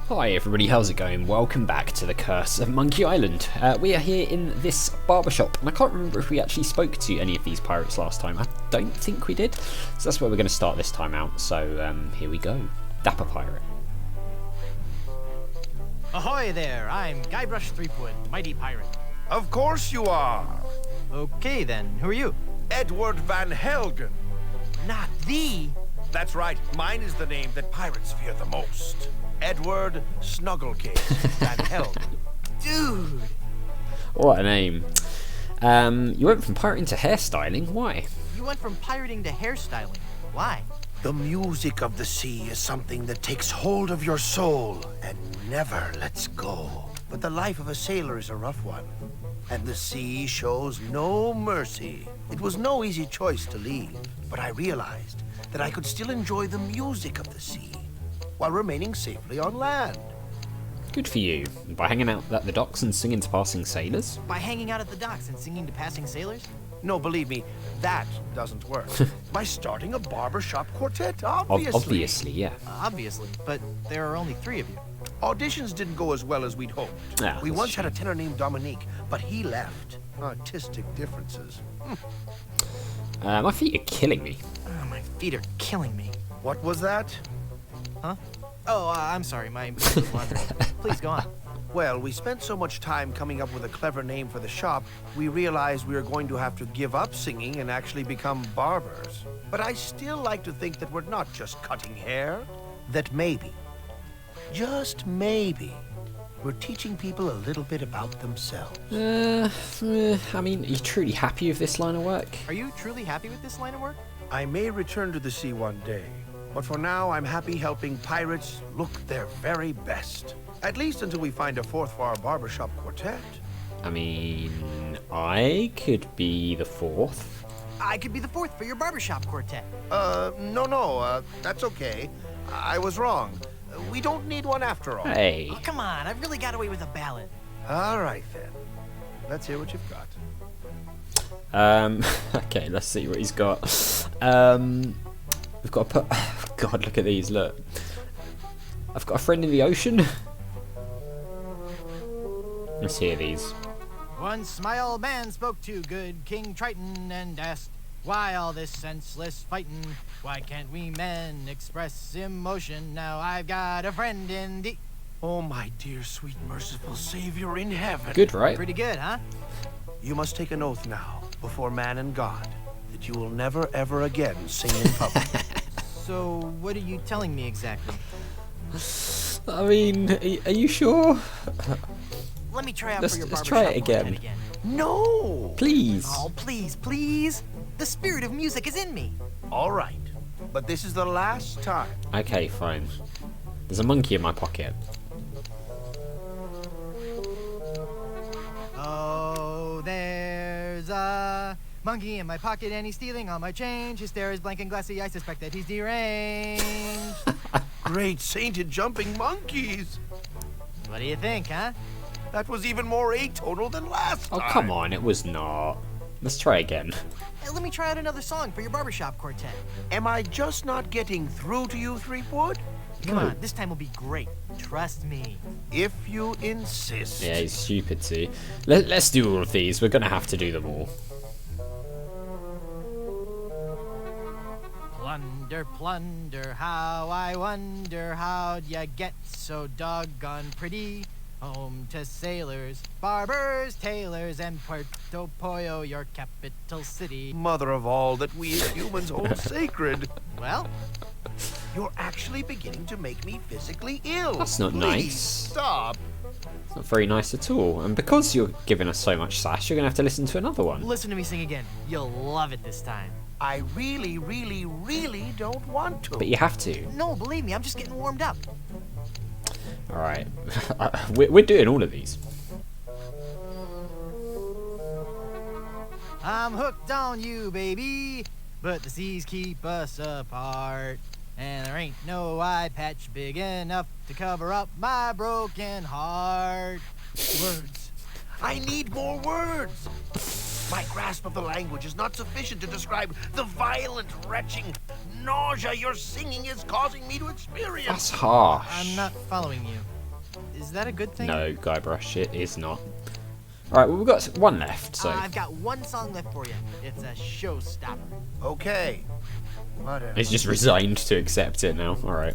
Hi everybody, how's it going? Welcome back to the Curse of Monkey Island. We are here in this barbershop, and I can't remember if we actually spoke to any of these pirates last time. I don't think we did, so that's where we're going to start this time out. So here we go. Dapper Pirate. Ahoy there, I'm Guybrush Threepwood, mighty pirate. Of course you are. Okay then, who are you? Edward Van Helgen. Not thee. That's right, mine is the name that pirates fear the most. Edward Snugglecase Van Helgen. Dude! What a name. You went from pirating to hairstyling, why? You went from pirating to hairstyling. Why? The music of the sea is something that takes hold of your soul and never lets go. But the life of a sailor is a rough one, and the sea shows no mercy. It was no easy choice to leave, but I realized that I could still enjoy the music of the sea while remaining safely on land. Good for you. By hanging out at the docks and singing to passing sailors? By hanging out at the docks and singing to passing sailors? No, believe me, that doesn't work. By starting a barbershop quartet, obviously. Obviously, yeah. Obviously, but there are only 3 of you. Auditions didn't go as well as we'd hoped. Ah, We that's once true. had a tenor named Dominique, but he left. Artistic differences. My feet are killing me. Oh, my feet are killing me. What was that? Huh? Oh, I'm sorry, my feet was wandering. Please go on. Well, we spent so much time coming up with a clever name for the shop, we realized we were going to have to give up singing and actually become barbers. But I still like to think that we're not just cutting hair. That maybe, just maybe, we're teaching people a little bit about themselves. I mean, are you truly happy with this line of work? Are you truly happy with this line of work? I may return to the sea one day, but for now I'm happy helping pirates look their very best. At least until we find a 4th for our barbershop quartet. I mean, I could be the 4th. I could be the 4th for your barbershop quartet. No, that's okay. I was wrong. We don't need one after all. Hey. Oh, come on, I've really got away with a ballad. All right, then. Let's hear what you've got. Okay, let's see what he's got. We've got to put... God, look at these, look. I've got a friend in the ocean. Let's hear these. Once my old man spoke to good King Triton and asked, why all this senseless fighting? Why can't we men express emotion? Now I've got a friend in the... Oh, my dear, sweet, merciful Savior in heaven. Good, right? Pretty good, huh? You must take an oath now, before man and God, that you will never, ever again sing in public. So, what are you telling me exactly? I mean, are you sure? Let me try out Let's- for your let's barbershop try it again. quartet again. No! Please. Oh, please, please. The spirit of music is in me. All right, but this is the last time. Okay, fine. There's a monkey in my pocket. Oh, there's a monkey in my pocket and he's stealing all my change. His stare is blank and glassy. I suspect that he's deranged. Great sainted jumping monkeys! What do you think, huh? That was even more atonal than last Oh, time. come on, it was not. Let's try again. Hey, let me try out another song for your barbershop quartet. Am I just not getting through to you, Threepwood? Come No. on, this time will be great. Trust me. If you insist. Yeah, he's stupid too. Let's do all of these. We're going to have to do them all. Plunder, plunder, how I wonder how'd ya get so doggone pretty? Home to sailors, barbers, tailors, and Puerto Pollo, your capital city. Mother of all that we as humans hold sacred. Well, You're actually beginning to make me physically ill. That's not Please nice. Stop. It's not very nice at all. And because you're giving us so much sass, you're going to have to listen to another one. listen to me sing again. You'll love it this time. I really, really, really don't want to. But you have to. No, believe me, I'm just getting warmed up. Alright. We're doing all of these. I'm hooked on you, baby, but the seas keep us apart. And there ain't no eye patch big enough to cover up my broken heart. Words. I need more words. My grasp of the language is not sufficient to describe the violent, retching nausea your singing is causing me to experience. That's harsh. I'm not following you. Is that a good thing? No, Guybrush, it is not. Alright, well, we've got one left, so. I've got one song left for you. It's a showstopper. Okay. Whatever. He's just resigned to accept it now. Alright.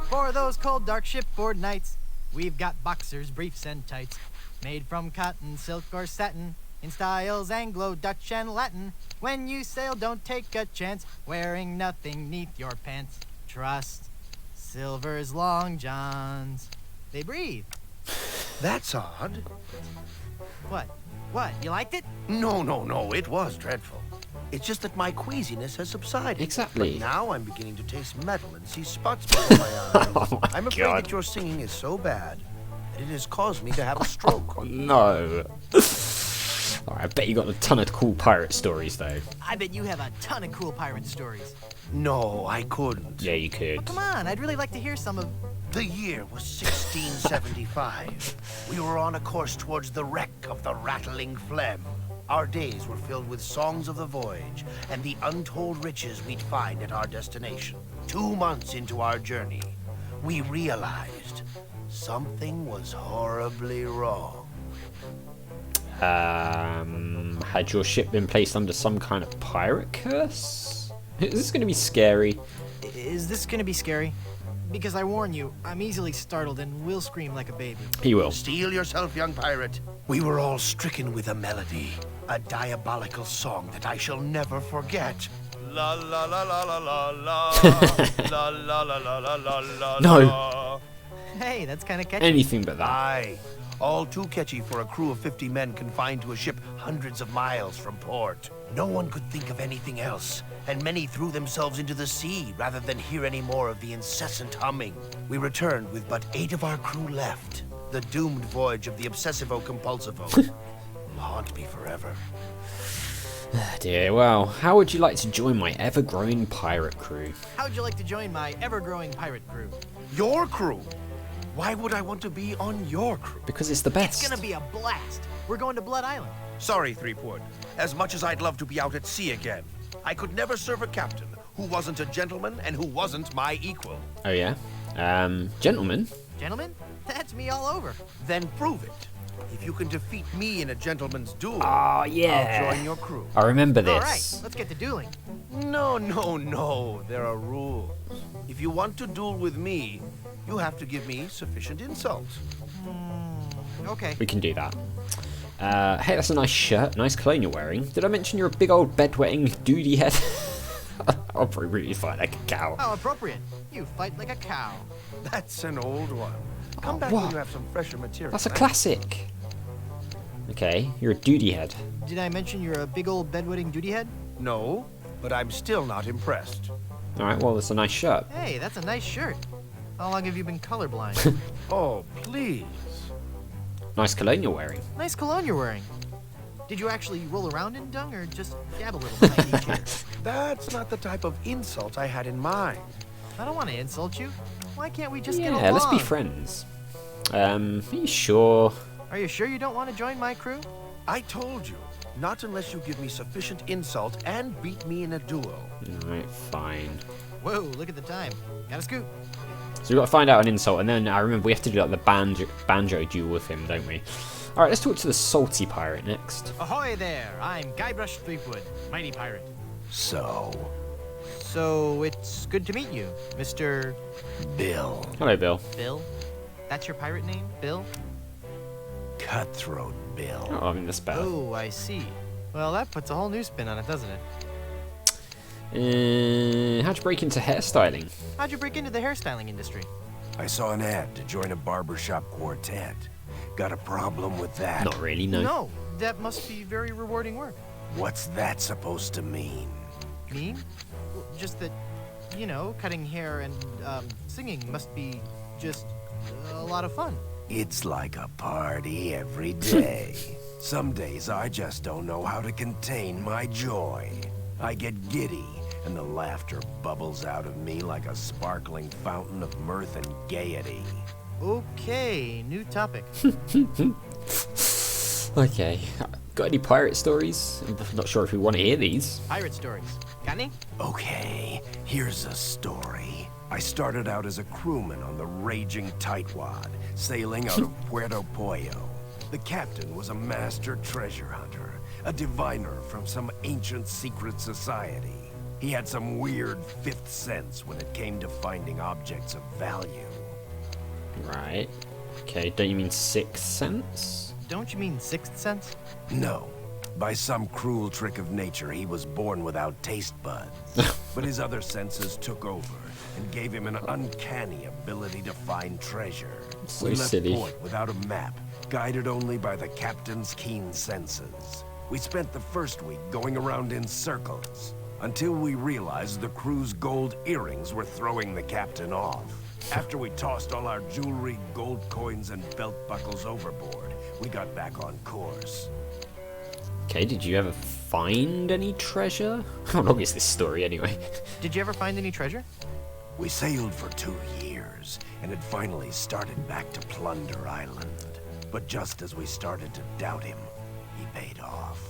For those cold, dark shipboard nights, we've got boxers, briefs, and tights. Made from cotton, silk, or satin, in styles Anglo, Dutch, and Latin. When you sail, don't take a chance, wearing nothing neath your pants. Trust Silver's long johns. They breathe. That's odd. What? What? You liked it? No. It was dreadful. It's just that my queasiness has subsided. Exactly. But now I'm beginning to taste metal and see spots before my eyes. Oh my I'm afraid God. that your singing is so bad that it has caused me to have a stroke. Oh, no. Alright, I bet you got a ton of cool pirate stories, though. I bet you have a ton of cool pirate stories. No, I couldn't. Yeah, you could. Come on, I'd really like to hear some of... The year was 1675. We were on a course towards the wreck of the Rattling Phlegm. Our days were filled with songs of the voyage and the untold riches we'd find at our destination. 2 months into our journey, we realized something was horribly wrong. Had your ship been placed under some kind of pirate curse? Is this going to be scary? Is this gonna be scary? Because I warn you, I'm easily startled and will scream like a baby. He will. Steel yourself, young pirate. We were all stricken with a melody, a diabolical song that I shall never forget. La la la la la la la la la la la la la la. No. Hey, that's kind of catchy. Anything but that. Aye, all too catchy for a crew of 50 men confined to a ship hundreds of miles from port. No one could think of anything else, and many threw themselves into the sea rather than hear any more of the incessant humming. We returned with but 8 of our crew left. The doomed voyage of the obsessivo-compulsivo will haunt me forever. Dear, well, how would you like to join my ever-growing pirate crew? How'd you like to join my ever-growing pirate crew? Your crew? Why would I want to be on your crew? Because it's the best. It's gonna be a blast. We're going to Blood Island. Sorry, Threepwood. As much as I'd love to be out at sea again, I could never serve a captain who wasn't a gentleman and who wasn't my equal. Oh, yeah? Gentlemen? Gentlemen, that's me all over. Then prove it. If you can defeat me in a gentleman's duel, Oh, yeah. I'll join your crew. I remember this. All right, let's get to dueling. No. There are rules. If you want to duel with me, you have to give me sufficient insult. Okay. We can do that. Hey, that's a nice shirt, nice cologne you're wearing. Did I mention you're a big old bedwetting duty head? I'll probably really fight like a cow. How appropriate. You fight like a cow. That's an old one. Come Oh, back what? when you have some fresher material. That's a eh? classic. Okay, you're a duty head. Did I mention you're a big old bedwetting duty head? No, but I'm still not impressed. Alright, well, it's a nice shirt. Hey, that's a nice shirt. How long have you been colorblind? Oh, please. Nice cologne you're wearing. Nice cologne you're wearing. Did you actually roll around in dung or just dab a little behind each ear? That's not the type of insult I had in mind. I don't want to insult you. Why can't we just get along? Yeah, let's be friends. Are you sure? Are you sure you don't want to join my crew? I told you, not unless you give me sufficient insult and beat me in a duel. Alright, fine. Whoa, look at the time. Gotta scoot. So we've got to find out an insult, and then I remember we have to do like the banjo duel with him, don't we? Alright, let's talk to the salty pirate next. Ahoy there! I'm Guybrush Threepwood, mighty pirate. So, So it's good to meet you, Mr. Bill, Hello, Bill. Bill? That's your pirate name, Bill? Cutthroat Bill. Oh, I mean, that's better. Oh, I see. Well, that puts a whole new spin on it, doesn't it? How'd you break into hairstyling? How'd you break into the hairstyling industry? I saw an ad to join a barbershop quartet. Got a problem with that? Not really, no. No, that must be very rewarding work. What's that supposed to mean? Mean? Well, just that, you know, cutting hair and singing must be just a lot of fun. It's like a party every day. Some days I just don't know how to contain my joy. I get giddy, and the laughter bubbles out of me like a sparkling fountain of mirth and gaiety. Okay, new topic. Okay. Got any pirate stories? I'm not sure if we want to hear these. Pirate stories. Got any? Okay, here's a story. I started out as a crewman on the raging tightwad, sailing out of Puerto Pollo. The captain was a master treasure hunter, a diviner from some ancient secret society. He had some weird fifth sense when it came to finding objects of value. Right. Okay, don't you mean sixth sense? Don't you mean sixth sense? No. By some cruel trick of nature, he was born without taste buds. But his other senses took over and gave him an uncanny ability to find treasure. So We left silly. port without a map, guided only by the captain's keen senses. We spent the first week going around in circles, until we realized the crew's gold earrings were throwing the captain off. After we tossed all our jewelry, gold coins, and belt buckles overboard, we got back on course. Okay, did you ever find any treasure? How long is this story anyway? Did you ever find any treasure? We sailed for 2 years, and had finally started back to Plunder Island. But just as we started to doubt him, he paid off.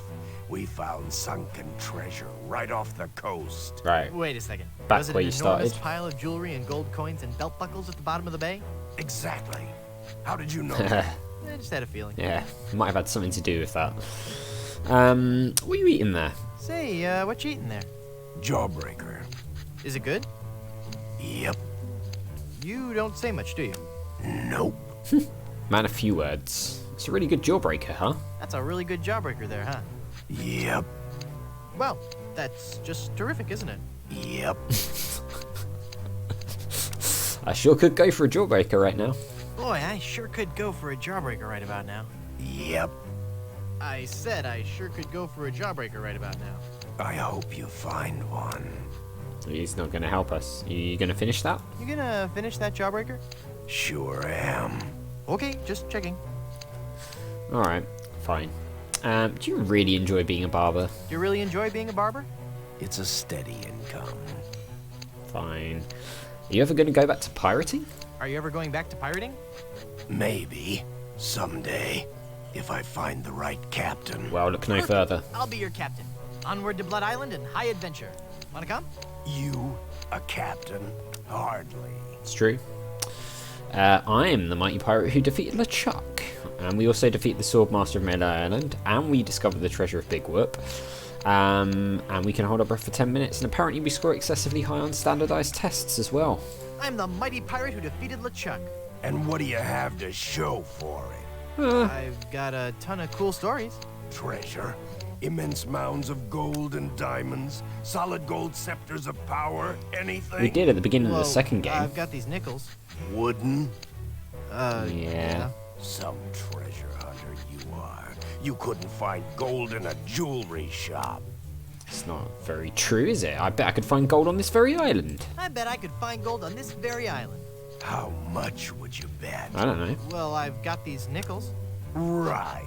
We found sunken treasure right off the coast. Right. Wait a second. Back Was it where an you enormous started. pile of jewelry and gold coins and belt buckles at the bottom of the bay? Exactly. How did you know? I just had a feeling. Yeah, might have had something to do with that. What are you eating there? Say, what you eating there? Jawbreaker. Is it good? Yep. You don't say much, do you? Nope. Man, a few words. It's a really good jawbreaker, huh? That's a really good jawbreaker there, huh? Yep. Well, that's just terrific, isn't it? Yep. I sure could go for a jawbreaker right now. Boy, I sure could go for a jawbreaker right about now. Yep. I said I sure could go for a jawbreaker right about now. I hope you find one. He's not going to help us. You going to finish that? You gonna finish that jawbreaker? Sure am. Okay, just checking. Alright, fine. Do you really enjoy being a barber? Do you really enjoy being a barber? It's a steady income. Fine. Are you ever going to go back to pirating? Are you ever going back to pirating? Maybe. Someday. If I find the right captain. Well, look no further. I'll be your captain. Onward to Blood Island and high adventure. Wanna come? You, a captain? Hardly. It's true. I am the mighty pirate who defeated LeChuck. And we also defeat the Swordmaster of Melee Island. And we discover the treasure of Big Whoop. And we can hold our breath for 10 minutes. And apparently we score excessively high on standardized tests as well. I'm the mighty pirate who defeated LeChuck. And what do you have to show for it? I've got a ton of cool stories. Treasure? Immense mounds of gold and diamonds? Solid gold scepters of power? Anything? We did at the beginning of the second game. I've got these nickels. Wooden? Yeah. Some treasure hunter you are. You couldn't find gold in a jewelry shop. It's not very true, is it? I bet I could find gold on this very island. I bet I could find gold on this very island. How much would you bet? I don't know. Well, I've got these nickels. Right.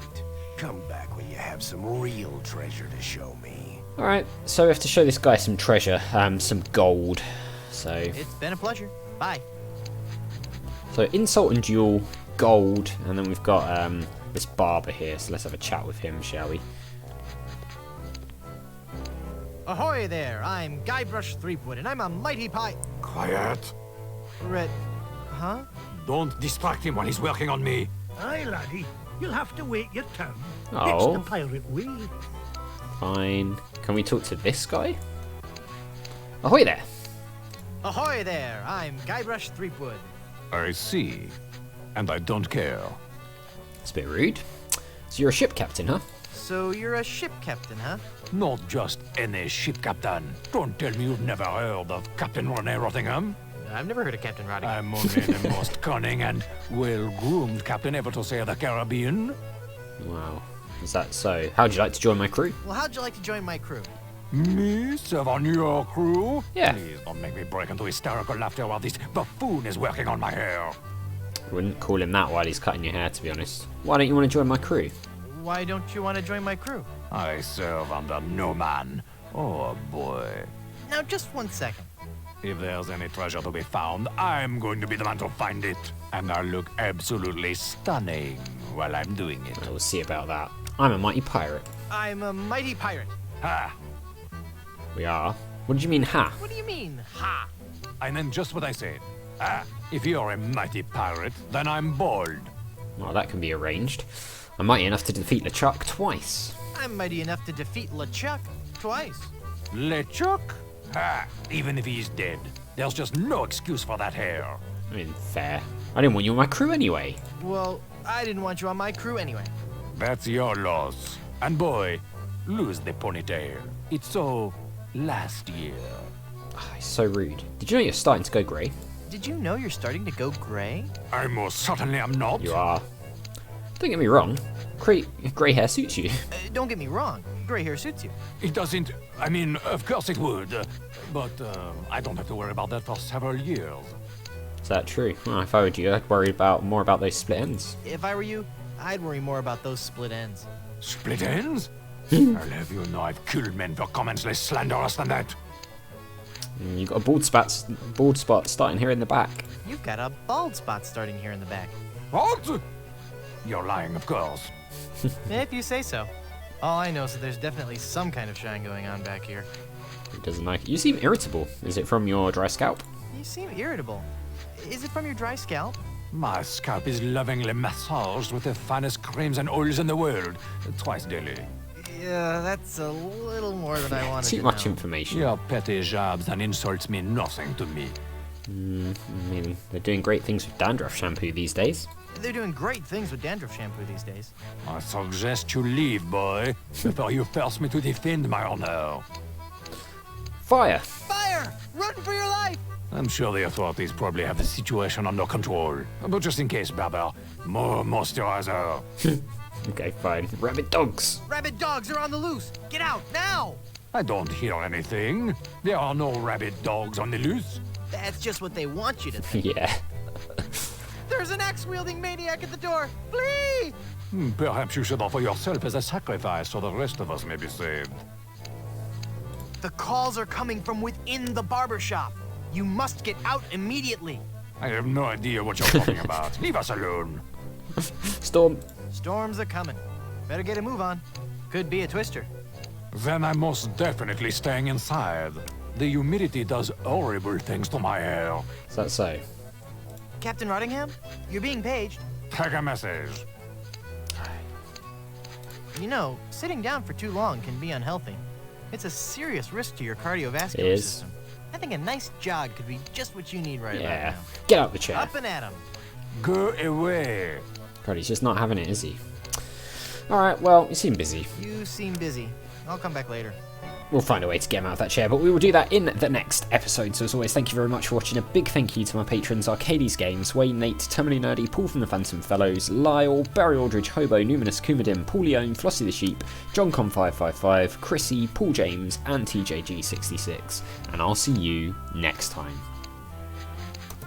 Come back when you have some real treasure to show me. Alright, so we have to show this guy some treasure, some gold. So It's been a pleasure. Bye. insult and duel, gold, and then we've got this barber here, so let's have a chat with him, shall we? Ahoy there, I'm Guybrush Threepwood, and I'm a mighty Quiet. Huh? Don't distract him while he's working on me. Aye, laddie. You'll have to wait your turn. Oh. It's the pirate way. Fine. Can we talk to this guy? Ahoy there! Ahoy there, I'm Guybrush Threepwood. I see. And I don't care. It's a bit rude. So you're a ship captain, huh? So you're a ship captain, huh? Not just any ship captain. Don't tell me you've never heard of Captain Rene Rottingham. I've never heard of Captain Roddick. I'm only the most cunning and well-groomed captain ever to sail the Caribbean. Wow. Is that so? How'd you like to join my crew? Well, how'd you like to join my crew? Me serve on your crew? Yeah. Please don't make me break into hysterical laughter while this buffoon is working on my hair. I wouldn't call him that while he's cutting your hair, to be honest. Why don't you want to join my crew? Why don't you want to join my crew? I serve under no man. Oh boy. Now, just 1 second. If there's any treasure to be found, I'm going to be the man to find it. And I'll look absolutely stunning while I'm doing it. We'll see about that. I'm a mighty pirate. I'm a mighty pirate. Ha! We are. What do you mean, ha? What do you mean, ha? I meant just what I said. Ah, if you're a mighty pirate, then I'm bold. Well, that can be arranged. I'm mighty enough to defeat LeChuck twice. I'm mighty enough to defeat LeChuck twice. LeChuck? Ah, even if he's dead, there's just no excuse for that hair. I mean, fair. I didn't want you on my crew anyway. Well, I didn't want you on my crew anyway. That's your loss. And boy, lose the ponytail. It's so last year. Ah, it's so rude. Did you know you're starting to go grey? Did you know you're starting to go gray? I most certainly am not. You are. Don't get me wrong. Grey hair suits you. Don't get me wrong, gray hair suits you. It doesn't. I mean, of course it would. But I don't have to worry about that for several years. Is that true? Well, if I were you, I'd worry more about those split ends. If I were you, I'd worry more about those split ends. Split ends? I'll have you know I've killed men for comments less slanderous than that. You've got a bald spot starting here in the back. You've got a bald spot starting here in the back. What? You're lying, of course. If you say so. All I know is that there's definitely some kind of shine going on back here. He doesn't like it. You seem irritable. Is it from your dry scalp? You seem irritable. Is it from your dry scalp? My scalp is lovingly massaged with the finest creams and oils in the world, twice daily. Yeah, that's a little more than I wanted Too to much know. information. Your petty jabs and insults mean nothing to me. I mean, they're doing great things with dandruff shampoo these days. They're doing great things with dandruff shampoo these days. I suggest you leave, boy, before you force me to defend my honor. Fire! Fire! Run for your life! I'm sure the authorities probably have the situation under control. But just in case, Barber, more moisturizer. Okay, fine. Rabbit dogs! Rabid dogs are on the loose! Get out, now! I don't hear anything. There are no rabid dogs on the loose. That's just what they want you to think. Yeah. There's an axe-wielding maniac at the door! Flee! Perhaps you should offer yourself as a sacrifice so the rest of us may be saved. The calls are coming from within the barber shop. You must get out immediately. I have no idea what you're talking about. Leave us alone. Storm! Storms are coming. Better get a move on. Could be a twister. Then I'm most definitely staying inside. The humidity does horrible things to my hair. Is that so? Captain Rottingham, you're being paged. Take a message. You know, sitting down for too long can be unhealthy. It's a serious risk to your cardiovascular It is. system. I think a nice jog could be just what you need right Yeah. about now. Get out the chair. Up and at 'em. Go away. God, he's just not having it, is he? Alright, well, you seem busy. You seem busy. I'll come back later. We'll find a way to get him out of that chair, but we will do that in the next episode. So as always, thank you very much for watching. A big thank you to my patrons, Arcades Games, Wayne, Nate, Terminally Nerdy, Paul from the Phantom Fellows, Lyle, Barry Aldridge, Hobo, Numinous, Kumadim, Paul Leone, Flossie the Sheep, JohnCon555, Chrissy, Paul James, and TJG66. And I'll see you next time.